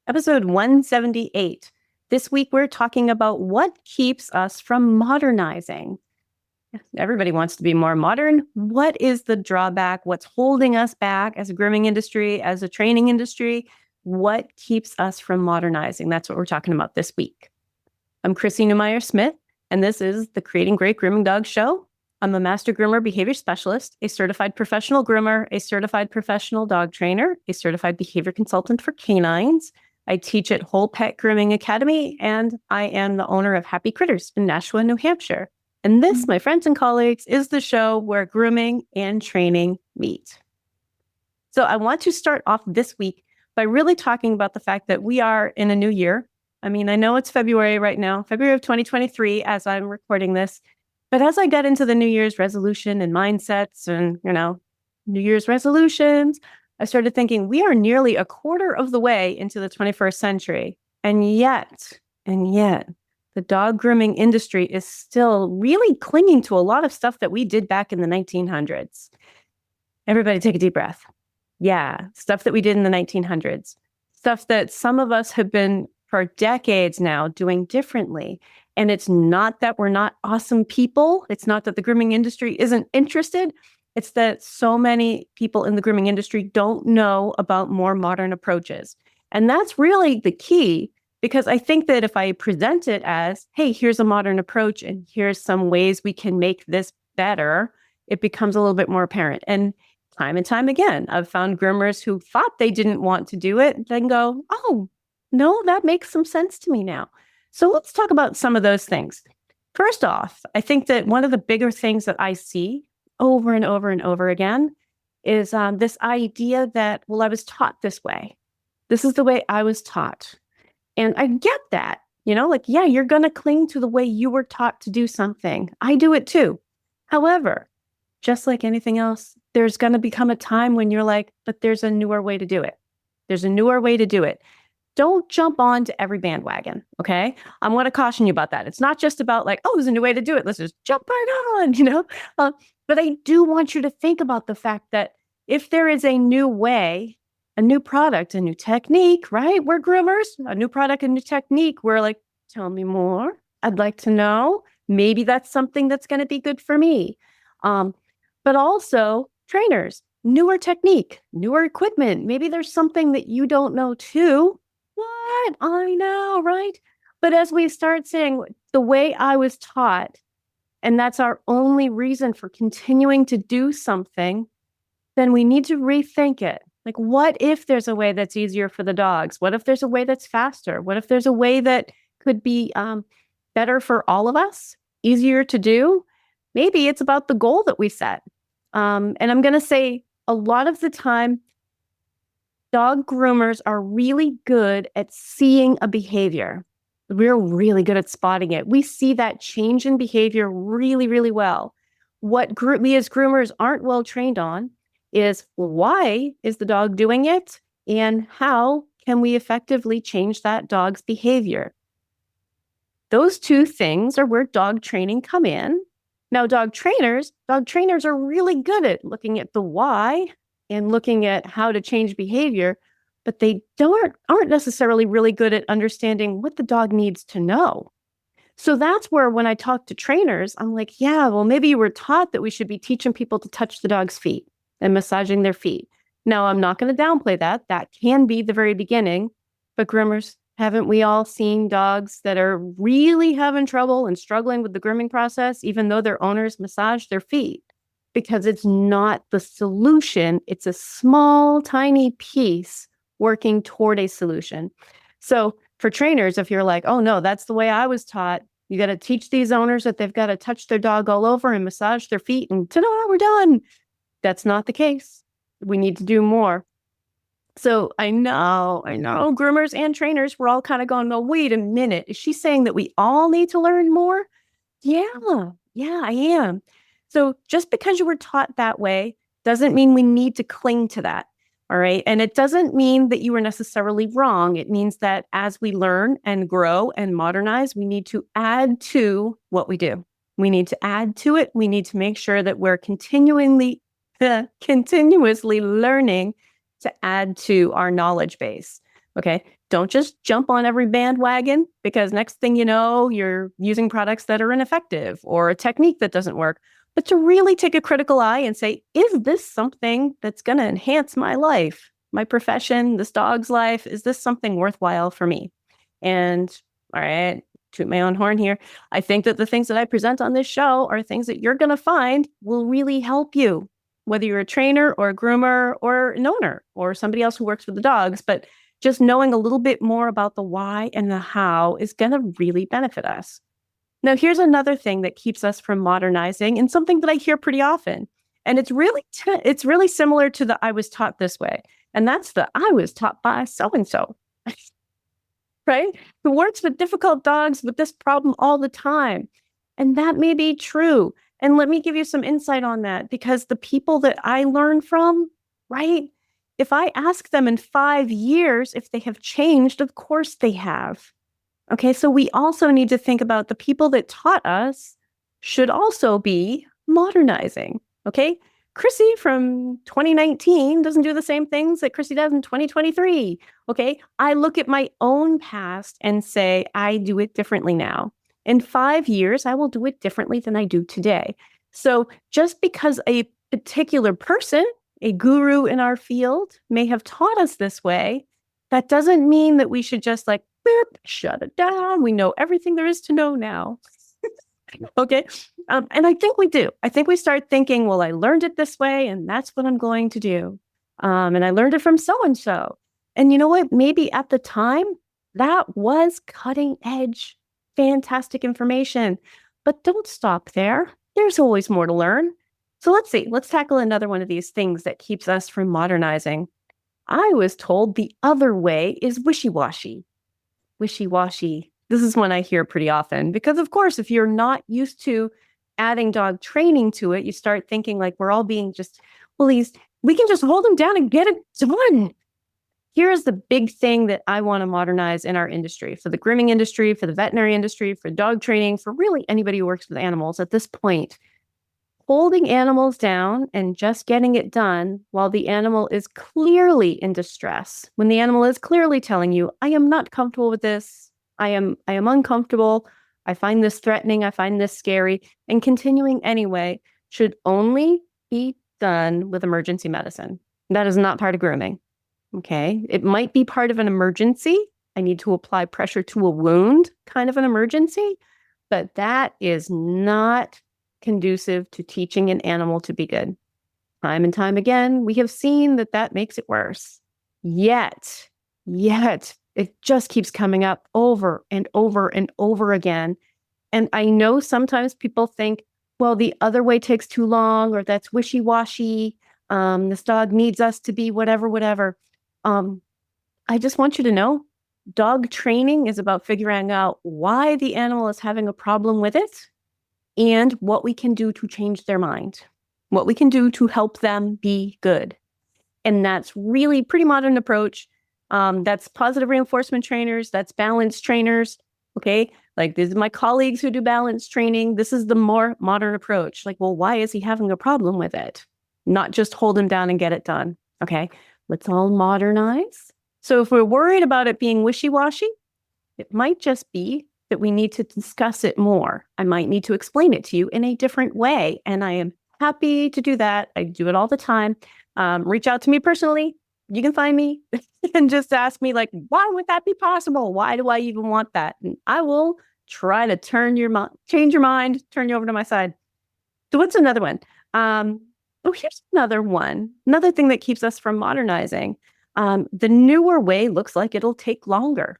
Episode 178. This week, we're talking about what keeps us from modernizing. Everybody wants to be more modern. What is the drawback? What's holding us back as a grooming industry, as a training industry? What keeps us from modernizing? That's what we're talking about this week. I'm Chrissy Neumeier-Smith, and this is the Creating Great Grooming Dogs Show. I'm a master groomer behavior specialist, a certified professional groomer, a certified professional dog trainer, a certified behavior consultant for canines. I teach at Whole Pet Grooming Academy, and I am the owner of Happy Critters in Nashua, New Hampshire. And this, my friends and colleagues, is the show where grooming and training meet. So I want to start off this week by really talking about the fact that we are in a new year. I mean, I know it's February right now, February of 2023, as I'm recording this. But as I got into the New Year's resolution and mindsets and, New Year's resolutions, I started thinking we are nearly a quarter of the way into the 21st century. And yet, the dog grooming industry is still really clinging to a lot of stuff that we did back in the 1900s. Everybody take a deep breath. Yeah, stuff that we did in the 1900s. Stuff that some of us have been for decades now doing differently. And it's not that we're not awesome people. It's not that the grooming industry isn't interested. It's that so many people in the grooming industry don't know about more modern approaches. And that's really the key, because I think that if I present it as, hey, here's a modern approach and here's some ways we can make this better, it becomes a little bit more apparent. And time again, I've found groomers who thought they didn't want to do it, then go, oh, no, that makes some sense to me now. So let's talk about some of those things. First off, I think that one of the bigger things that I see over and over and over again is this idea that, well, I was taught this way. This is the way I was taught. And I get that, you're going to cling to the way you were taught to do something. I do it too. However, just like anything else, there's going to become a time when you're like, but there's a newer way to do it. There's a newer way to do it. Don't jump on to every bandwagon, okay? I want to caution you about that. It's not just about like, oh, there's a new way to do it. Let's just jump right on, But I do want you to think about the fact that if there is a new way, a new product, a new technique, right? We're groomers, a new product, a new technique. We're like, tell me more. I'd like to know. Maybe that's something that's going to be good for me. But also trainers, newer technique, newer equipment. Maybe there's something that you don't know too. What? I know, right? But as we start saying the way I was taught, and that's our only reason for continuing to do something, then we need to rethink it. Like, what if there's a way that's easier for the dogs? What if there's a way that's faster? What if there's a way that could be better for all of us, easier to do? Maybe it's about the goal that we set. And I'm going to say a lot of the time, dog groomers are really good at seeing a behavior. We're really good at spotting it. We see that change in behavior really, really well. What we as groomers aren't well trained on is why is the dog doing it and how can we effectively change that dog's behavior? Those two things are where dog training come in. Now, dog trainers are really good at looking at the why and looking at how to change behavior, but they aren't necessarily really good at understanding what the dog needs to know. So that's where when I talk to trainers, I'm like, yeah, well, maybe you were taught that we should be teaching people to touch the dog's feet and massaging their feet. Now, I'm not going to downplay that. That can be the very beginning, but groomers, haven't we all seen dogs that are really having trouble and struggling with the grooming process, even though their owners massage their feet? Because it's not the solution. It's a small, tiny piece working toward a solution. So for trainers, if you're like, oh no, that's the way I was taught, you got to teach these owners that they've got to touch their dog all over and massage their feet and ta-da, we're done. That's not the case. We need to do more. So I know, groomers and trainers, we're all kind of going, well, wait a minute. Is she saying that we all need to learn more? Yeah, I am. So just because you were taught that way doesn't mean we need to cling to that. All right. And it doesn't mean that you are necessarily wrong. It means that as we learn and grow and modernize, we need to add to what we do. We need to add to it. We need to make sure that we're continuously learning to add to our knowledge base. Okay. Don't just jump on every bandwagon, because next thing you know, you're using products that are ineffective or a technique that doesn't work. But to really take a critical eye and say, is this something that's going to enhance my life, my profession, this dog's life? Is this something worthwhile for me? And all right, toot my own horn here. I think that the things that I present on this show are things that you're going to find will really help you, whether you're a trainer or a groomer or an owner or somebody else who works with the dogs. But just knowing a little bit more about the why and the how is going to really benefit us. Now, here's another thing that keeps us from modernizing, and something that I hear pretty often. And it's really similar to the I was taught this way. And that's the I was taught by so-and-so, right? Who works with difficult dogs with this problem all the time. And that may be true. And let me give you some insight on that, because the people that I learn from, right? If I ask them in 5 years if they have changed, of course they have. Okay, so we also need to think about the people that taught us should also be modernizing. Okay, Chrissy from 2019 doesn't do the same things that Chrissy does in 2023. Okay, I look at my own past and say, I do it differently now. In 5 years, I will do it differently than I do today. So just because a particular person, a guru in our field, may have taught us this way, that doesn't mean that we should just like, boop, shut it down. We know everything there is to know now. Okay. And I think we do. I think we start thinking, well, I learned it this way and that's what I'm going to do. And I learned it from so-and-so. And you know what? Maybe at the time that was cutting edge, fantastic information, but don't stop there. There's always more to learn. So let's see. Let's tackle another one of these things that keeps us from modernizing. I was told the other way is wishy-washy. Wishy-washy. This is one I hear pretty often, because of course, if you're not used to adding dog training to it, you start thinking like we're all being just, well, we can just hold them down and get it done. Here's the big thing that I want to modernize in our industry, for the grooming industry, for the veterinary industry, for dog training, for really anybody who works with animals at this point. Holding animals down and just getting it done while the animal is clearly in distress, when the animal is clearly telling you, I am not comfortable with this, I am uncomfortable, I find this threatening, I find this scary, and continuing anyway, should only be done with emergency medicine. That is not part of grooming. Okay, it might be part of an emergency. I need to apply pressure to a wound, kind of an emergency, but that is not conducive to teaching an animal to be good. Time and time again, we have seen that that makes it worse. Yet, it just keeps coming up over and over and over again. And I know sometimes people think, well, the other way takes too long, or that's wishy-washy. This dog needs us to be whatever. I just want you to know, dog training is about figuring out why the animal is having a problem with it, and what we can do to change their mind, what we can do to help them be good. And that's really pretty modern approach. That's positive reinforcement trainers. That's balance trainers. Okay. Like these are my colleagues who do balance training. This is the more modern approach. Like, well, why is he having a problem with it? Not just hold him down and get it done. Okay. Let's all modernize. So if we're worried about it being wishy-washy, it might just be that we need to discuss it more. I might need to explain it to you in a different way. And I am happy to do that. I do it all the time. Reach out to me personally. You can find me and just ask me like, why would that be possible? Why do I even want that? And I will try to change your mind, turn you over to my side. So what's another one? Here's another one. Another thing that keeps us from modernizing. The newer way looks like it'll take longer.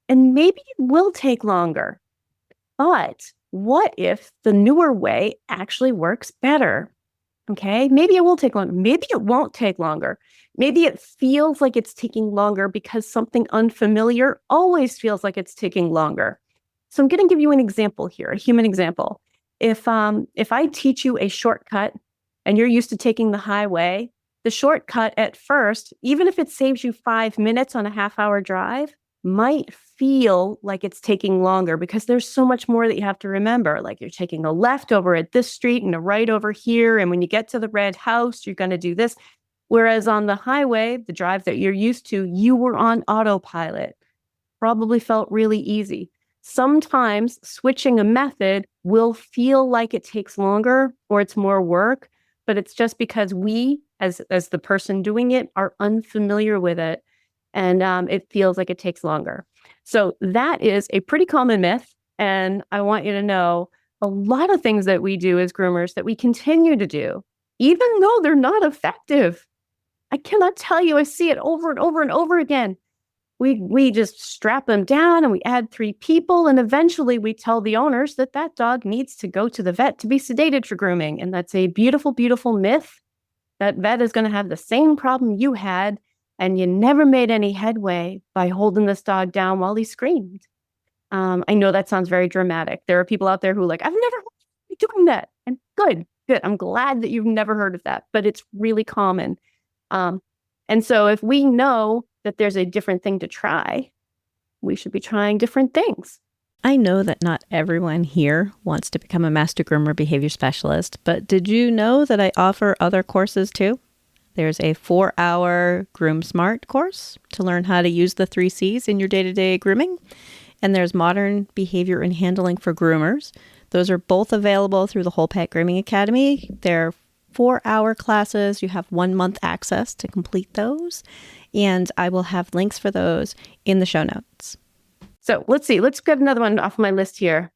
And maybe it will take longer. But what if the newer way actually works better? Okay, maybe it will take longer. Maybe it won't take longer. Maybe it feels like it's taking longer because something unfamiliar always feels like it's taking longer. So I'm going to give you an example here, a human example. If I teach you a shortcut and you're used to taking the highway, the shortcut at first, even if it saves you 5 minutes on a half-hour drive, might feel like it's taking longer because there's so much more that you have to remember. Like you're taking a left over at this street and a right over here. And when you get to the red house, you're going to do this. Whereas on the highway, the drive that you're used to, you were on autopilot. Probably felt really easy. Sometimes switching a method will feel like it takes longer or it's more work, but it's just because we, as the person doing it, are unfamiliar with it, and it feels like it takes longer. So that is a pretty common myth, and I want you to know a lot of things that we do as groomers that we continue to do, even though they're not effective. I cannot tell you, I see it over and over and over again. We just strap them down and we add 3 people, and eventually we tell the owners that that dog needs to go to the vet to be sedated for grooming. And that's a beautiful, beautiful myth. That vet is going to have the same problem you had, and you never made any headway by holding this dog down while he screamed. I know that sounds very dramatic. There are people out there who are like, I've never heard of you doing that. And good. I'm glad that you've never heard of that, but it's really common. And so if we know that there's a different thing to try, we should be trying different things. I know that not everyone here wants to become a master groomer behavior specialist, but did you know that I offer other courses too? There's a 4-hour Groom Smart course to learn how to use the 3 C's in your day-to-day grooming. And there's Modern Behavior and Handling for Groomers. Those are both available through the Whole Pet Grooming Academy. They're 4-hour classes. You have 1 month access to complete those. And I will have links for those in the show notes. So let's see. Let's get another one off my list here.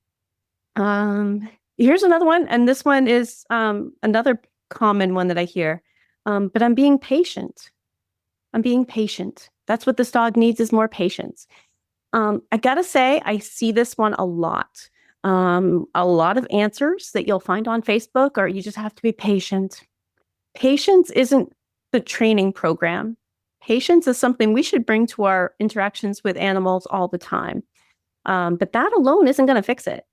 Here's another one. And this one is another common one that I hear. But I'm being patient. I'm being patient. That's what this dog needs, is more patience. I got to say, I see this one a lot. A lot of answers that you'll find on Facebook are, you just have to be patient. Patience isn't the training program. Patience is something we should bring to our interactions with animals all the time. But that alone isn't going to fix it.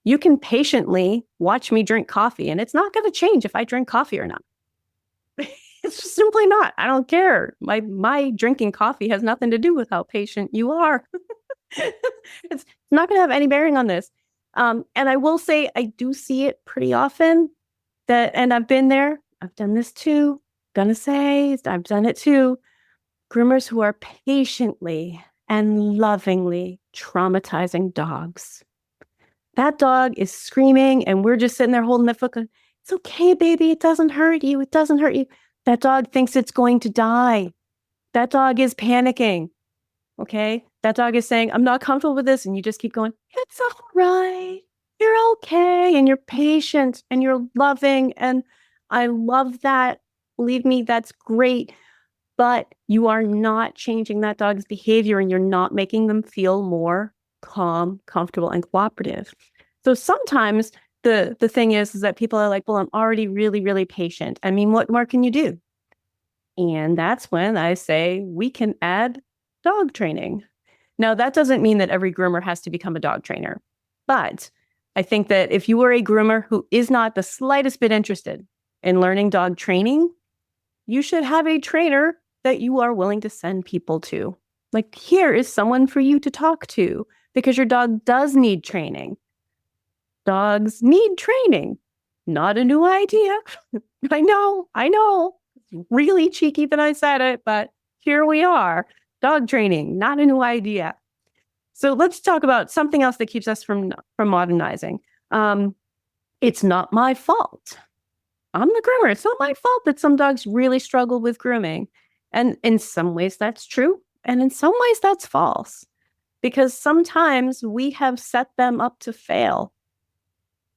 You can patiently watch me drink coffee, and it's not going to change if I drink coffee or not. It's just simply not. I don't care. My drinking coffee has nothing to do with how patient you are. It's not going to have any bearing on this. And I will say, I do see it pretty often and I've been there. I've done this too. Gonna say, I've done it too. Groomers who are patiently and lovingly traumatizing dogs. That dog is screaming and we're just sitting there holding the foot going, it's okay, baby. It doesn't hurt you. It doesn't hurt you. That dog thinks it's going to die. That dog is panicking. Okay? That dog is saying, I'm not comfortable with this. And you just keep going, it's all right. You're okay. And you're patient and you're loving. And I love that. Believe me, that's great. But you are not changing that dog's behavior, and you're not making them feel more calm, comfortable, and cooperative. So sometimes the thing is that people are like, well, I'm already really, really patient. I mean, what more can you do? And that's when I say we can add dog training. Now, that doesn't mean that every groomer has to become a dog trainer. But I think that if you are a groomer who is not the slightest bit interested in learning dog training, you should have a trainer that you are willing to send people to. Like, here is someone for you to talk to, because your dog does need training. Dogs need training. Not a new idea. I know. It's really cheeky that I said it, but here we are. Dog training, not a new idea. So let's talk about something else that keeps us from modernizing. It's not my fault. I'm the groomer. It's not my fault that some dogs really struggle with grooming. And in some ways that's true. And in some ways that's false. Because sometimes we have set them up to fail.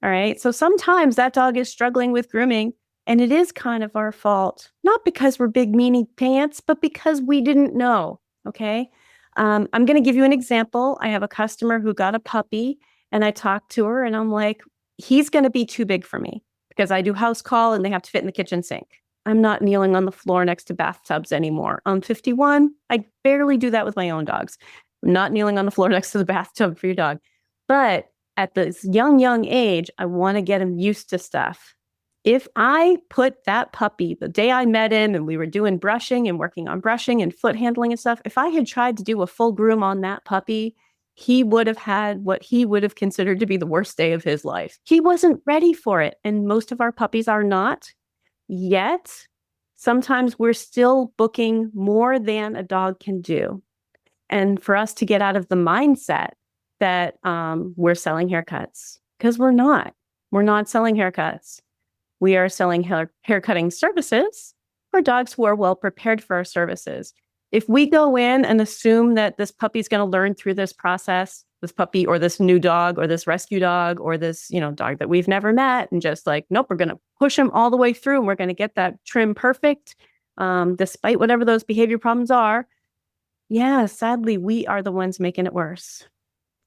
All right. So sometimes that dog is struggling with grooming, and it is kind of our fault. Not because we're big meanie pants, but because we didn't know. Okay. I'm going to give you an example. I have a customer who got a puppy, and I talked to her, and I'm like, he's going to be too big for me, because I do house call and they have to fit in the kitchen sink. I'm not kneeling on the floor next to bathtubs anymore. I'm 51. I barely do that with my own dogs. I'm not kneeling on the floor next to the bathtub for your dog. But at this young age, I want to get him used to stuff. If I put that puppy, the day I met him and we were doing brushing and working on brushing and foot handling and stuff, if I had tried to do a full groom on that puppy, he would have had what he would have considered to be the worst day of his life. He wasn't ready for it. And most of our puppies are not yet. Sometimes we're still booking more than a dog can do. And for us to get out of the mindset that we're selling haircuts, because we're not selling haircuts. We are selling haircutting services for dogs who are well prepared for our services. If we go in and assume that this puppy's going to learn through this process, this puppy or this new dog or this rescue dog or this, dog that we've never met, and just like, nope, we're going to push him all the way through and we're going to get that trim perfect, despite whatever those behavior problems are. Yeah, sadly, we are the ones making it worse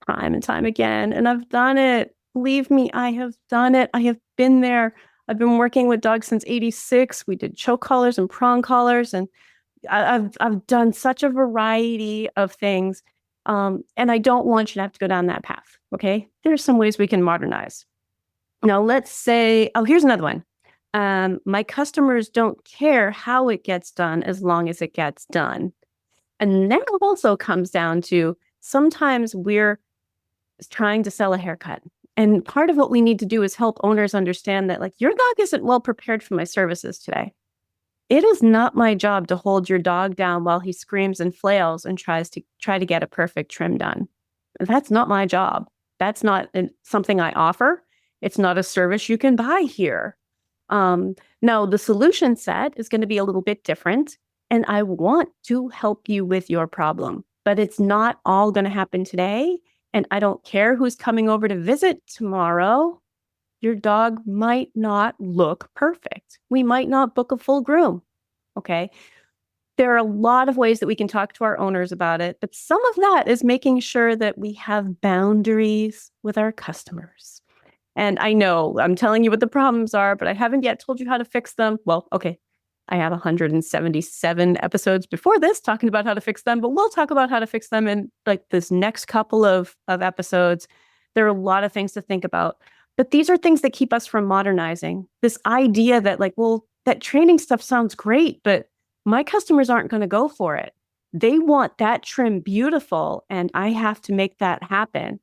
time and time again. And I've done it. Believe me, I have done it. I have been there. I've been working with dogs since '86. We did choke collars and prong collars, and I've done such a variety of things. And I don't want you to have to go down that path. Okay, there's some ways we can modernize. Now, let's say, oh, here's another one. My customers don't care how it gets done as long as it gets done. And that also comes down to sometimes we're trying to sell a haircut. And part of what we need to do is help owners understand that, like, your dog isn't well prepared for my services today. It is not my job to hold your dog down while he screams and flails and try to get a perfect trim done. That's not my job. That's not something I offer. It's not a service you can buy here. Now, the solution set is going to be a little bit different, and I want to help you with your problem, but it's not all going to happen today. And I don't care who's coming over to visit tomorrow. Your dog might not look perfect. We might not book a full groom. Okay. There are a lot of ways that we can talk to our owners about it, but some of that is making sure that we have boundaries with our customers. And I know I'm telling you what the problems are, but I haven't yet told you how to fix them. Well, okay. I have 177 episodes before this talking about how to fix them, but we'll talk about how to fix them in like this next couple of episodes. There are a lot of things to think about, but these are things that keep us from modernizing. This idea that like, well, that training stuff sounds great, but my customers aren't going to go for it. They want that trim beautiful, and I have to make that happen.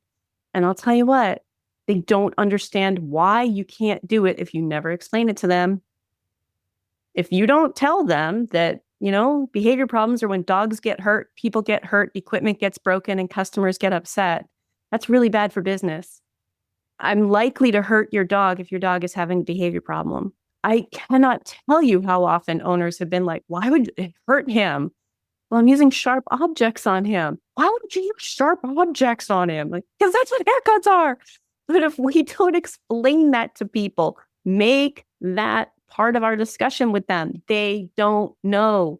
And I'll tell you what, they don't understand why you can't do it if you never explain it to them. If you don't tell them that, behavior problems are when dogs get hurt, people get hurt, equipment gets broken, and customers get upset, that's really bad for business. I'm likely to hurt your dog if your dog is having a behavior problem. I cannot tell you how often owners have been like, why would it hurt him? Well, I'm using sharp objects on him. Why would you use sharp objects on him? Like, because that's what haircuts are. But if we don't explain that to people, make that part of our discussion with them, they don't know.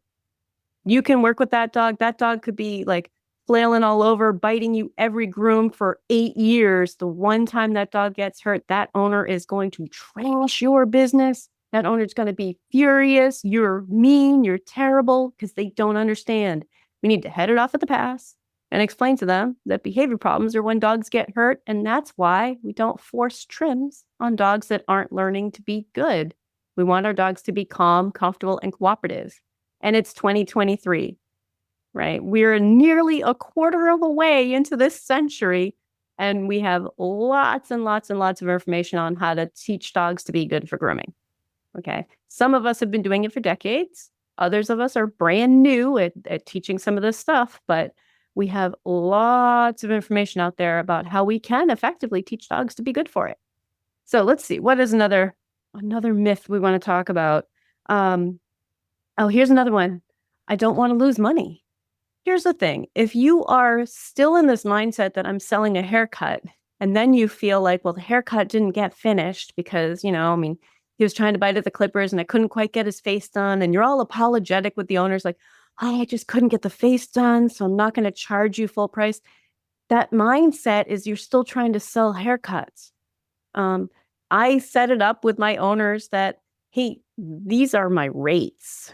You can work with that dog. That dog could be like flailing all over, biting you every groom for 8 years. The one time that dog gets hurt, that owner is going to trash your business. That owner's going to be furious. You're mean. You're terrible, because they don't understand. We need to head it off at the pass and explain to them that behavior problems are when dogs get hurt. And that's why we don't force trims on dogs that aren't learning to be good. We want our dogs to be calm, comfortable, and cooperative. And it's 2023, right? We're nearly a quarter of a way into this century, and we have lots and lots and lots of information on how to teach dogs to be good for grooming. Okay. Some of us have been doing it for decades. Others of us are brand new at teaching some of this stuff, but we have lots of information out there about how we can effectively teach dogs to be good for it. So let's see. What is another myth we want to talk about? Here's another one. I don't want to lose money. Here's the thing. If you are still in this mindset that I'm selling a haircut, and then you feel like, well, the haircut didn't get finished because, he was trying to bite at the clippers and I couldn't quite get his face done. And you're all apologetic with the owners, like, oh, I just couldn't get the face done, so I'm not going to charge you full price. That mindset is you're still trying to sell haircuts. I set it up with my owners that, hey, these are my rates.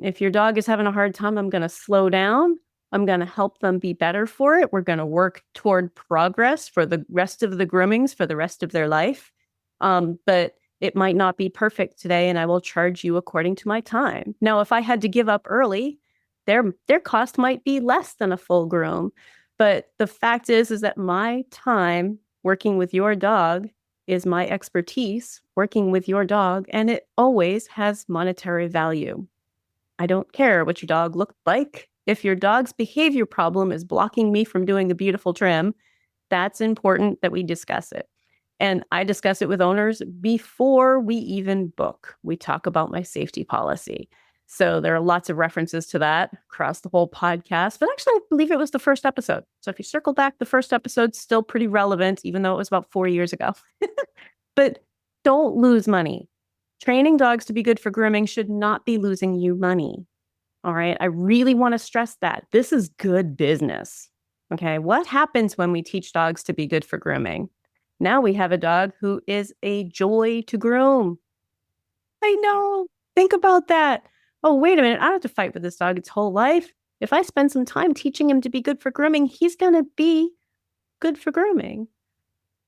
If your dog is having a hard time, I'm going to slow down. I'm going to help them be better for it. We're going to work toward progress for the rest of the groomings for the rest of their life. But it might not be perfect today, and I will charge you according to my time. Now, if I had to give up early, their cost might be less than a full groom. But the fact is that my time working with your dog is my expertise working with your dog, and it always has monetary value. I don't care what your dog looked like. If your dog's behavior problem is blocking me from doing the beautiful trim, that's important that we discuss it. And I discuss it with owners before we even book. We talk about my safety policy. So there are lots of references to that across the whole podcast. But actually, I believe it was the first episode. So if you circle back, the first episode's still pretty relevant, even though it was about 4 years ago. But don't lose money. Training dogs to be good for grooming should not be losing you money. All right. I really want to stress that. This is good business. Okay. What happens when we teach dogs to be good for grooming? Now we have a dog who is a joy to groom. I know. Think about that. Oh, wait a minute. I don't have to fight with this dog its whole life. If I spend some time teaching him to be good for grooming, he's going to be good for grooming.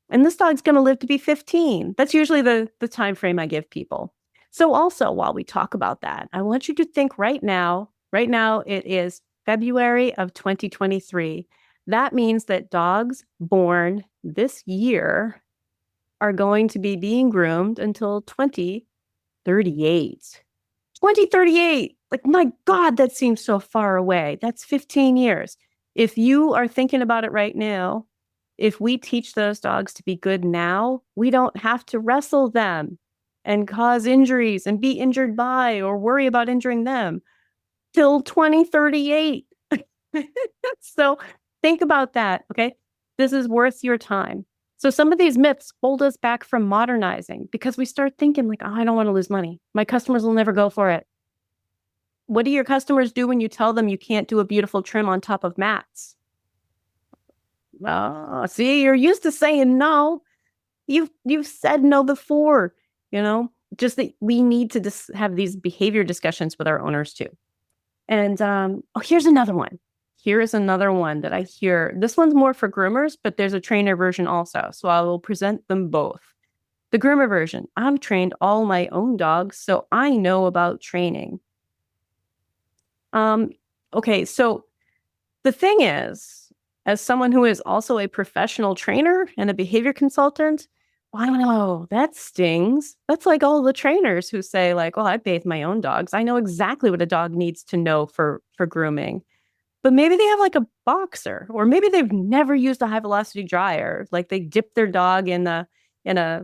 And this dog's going to live to be 15. That's usually the time frame I give people. So also, while we talk about that, I want you to think right now it is February of 2023. That means that dogs born this year are going to be being groomed until 2038. 2038. Like, my God, that seems so far away. That's 15 years. If you are thinking about it right now, if we teach those dogs to be good now, we don't have to wrestle them and cause injuries and be injured by or worry about injuring them till 2038. So think about that. Okay. This is worth your time. So some of these myths hold us back from modernizing because we start thinking like, oh, I don't want to lose money. My customers will never go for it. What do your customers do when you tell them you can't do a beautiful trim on top of mats? See, you're used to saying no. You've said no before, just that we need to have these behavior discussions with our owners too. And here's another one. Here is another one that I hear. This one's more for groomers, but there's a trainer version also. So I will present them both. The groomer version. I'm trained all my own dogs, so I know about training. Okay, so the thing is, as someone who is also a professional trainer and a behavior consultant, wow, that stings. That's like all the trainers who say like, oh, I bathe my own dogs. I know exactly what a dog needs to know for grooming. But maybe they have like a boxer, or maybe they've never used a high velocity dryer. Like they dip their dog in a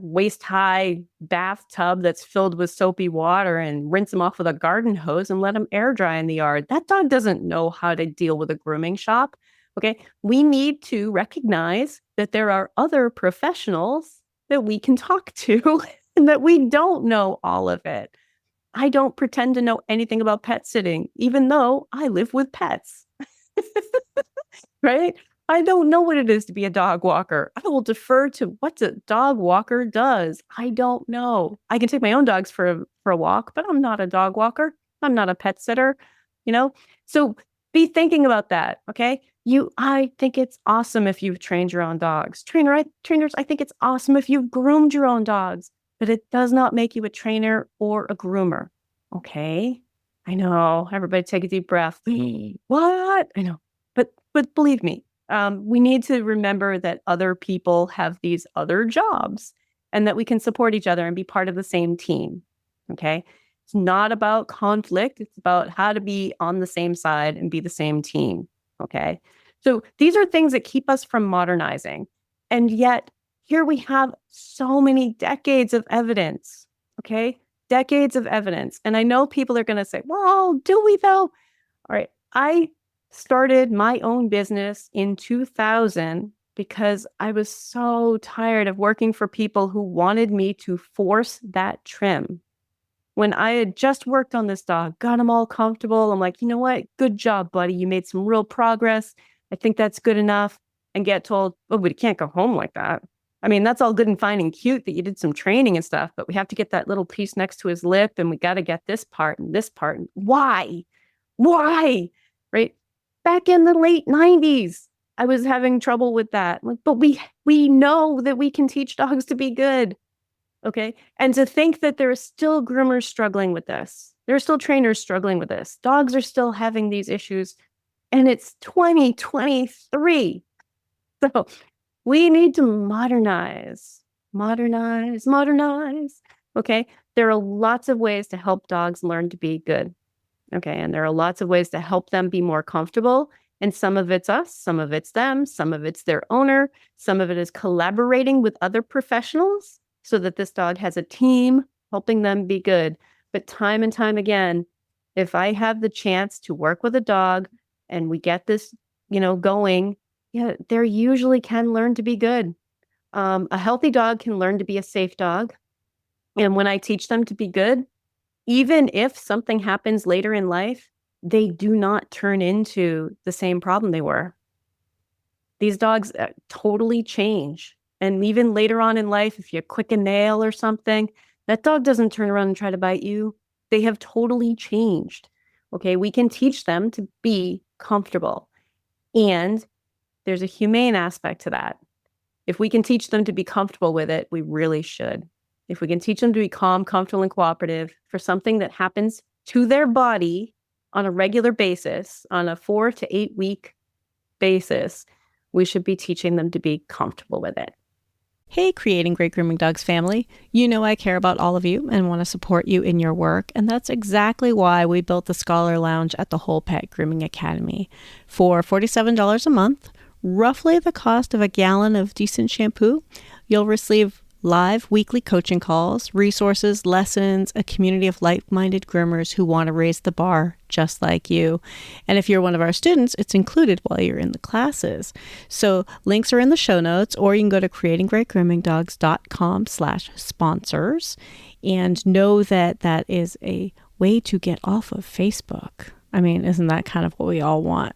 waist high bathtub that's filled with soapy water and rinse them off with a garden hose and let them air dry in the yard. That dog doesn't know how to deal with a grooming shop. Okay. We need to recognize that there are other professionals that we can talk to and that we don't know all of it. I don't pretend to know anything about pet sitting, even though I live with pets. Right? I don't know what it is to be a dog walker. I will defer to what a dog walker does. I don't know. I can take my own dogs for a walk, but I'm not a dog walker. I'm not a pet sitter, So be thinking about that, okay? I think it's awesome if you've trained your own dogs. Trainers, I think it's awesome if you've groomed your own dogs, but it does not make you a trainer or a groomer, okay? I know. Everybody take a deep breath. What? I know. But believe me, we need to remember that other people have these other jobs and that we can support each other and be part of the same team. Okay. It's not about conflict. It's about how to be on the same side and be the same team. Okay. So these are things that keep us from modernizing. And yet here we have so many decades of evidence. Okay. Decades of evidence. And I know people are going to say, well, do we though? All right. I started my own business in 2000 because I was so tired of working for people who wanted me to force that trim. When I had just worked on this dog, got him all comfortable, I'm like, you know what? Good job, buddy. You made some real progress. I think that's good enough. And get told, oh, but he can't go home like that. I mean, that's all good and fine and cute that you did some training and stuff, but we have to get that little piece next to his lip and we got to get this part and this part. Why? Why? Right? Back in the late 90s, I was having trouble with that. But we know that we can teach dogs to be good. Okay. And to think that there are still groomers struggling with this. There are still trainers struggling with this. Dogs are still having these issues. And it's 2023. So we need to modernize. Modernize, modernize. Okay. There are lots of ways to help dogs learn to be good. Okay. And there are lots of ways to help them be more comfortable. And some of it's us, some of it's them, some of it's their owner, some of it is collaborating with other professionals so that this dog has a team helping them be good. But time and time again, if I have the chance to work with a dog and we get this, going, yeah, they usually can learn to be good. A healthy dog can learn to be a safe dog. And when I teach them to be good, even if something happens later in life, they do not turn into the same problem they were. These dogs totally change. And even later on in life, if you click a nail or something, that dog doesn't turn around and try to bite you. They have totally changed. Okay, we can teach them to be comfortable. And there's a humane aspect to that. If we can teach them to be comfortable with it, we really should. If we can teach them to be calm, comfortable, and cooperative for something that happens to their body on a regular basis, on a 4 to 8 week basis, we should be teaching them to be comfortable with it. Hey, Creating Great Grooming Dogs family. You know I care about all of you and want to support you in your work, and that's exactly why we built the Scholar Lounge at the Whole Pet Grooming Academy. For $47 a month, roughly the cost of a gallon of decent shampoo, you'll receive live weekly coaching calls, resources, lessons, a community of like-minded groomers who want to raise the bar just like you. And if you're one of our students, it's included while you're in the classes. So links are in the show notes, or you can go to creatinggreatgroomingdogs.com/sponsors and know that that is a way to get off of Facebook. I mean, isn't that kind of what we all want?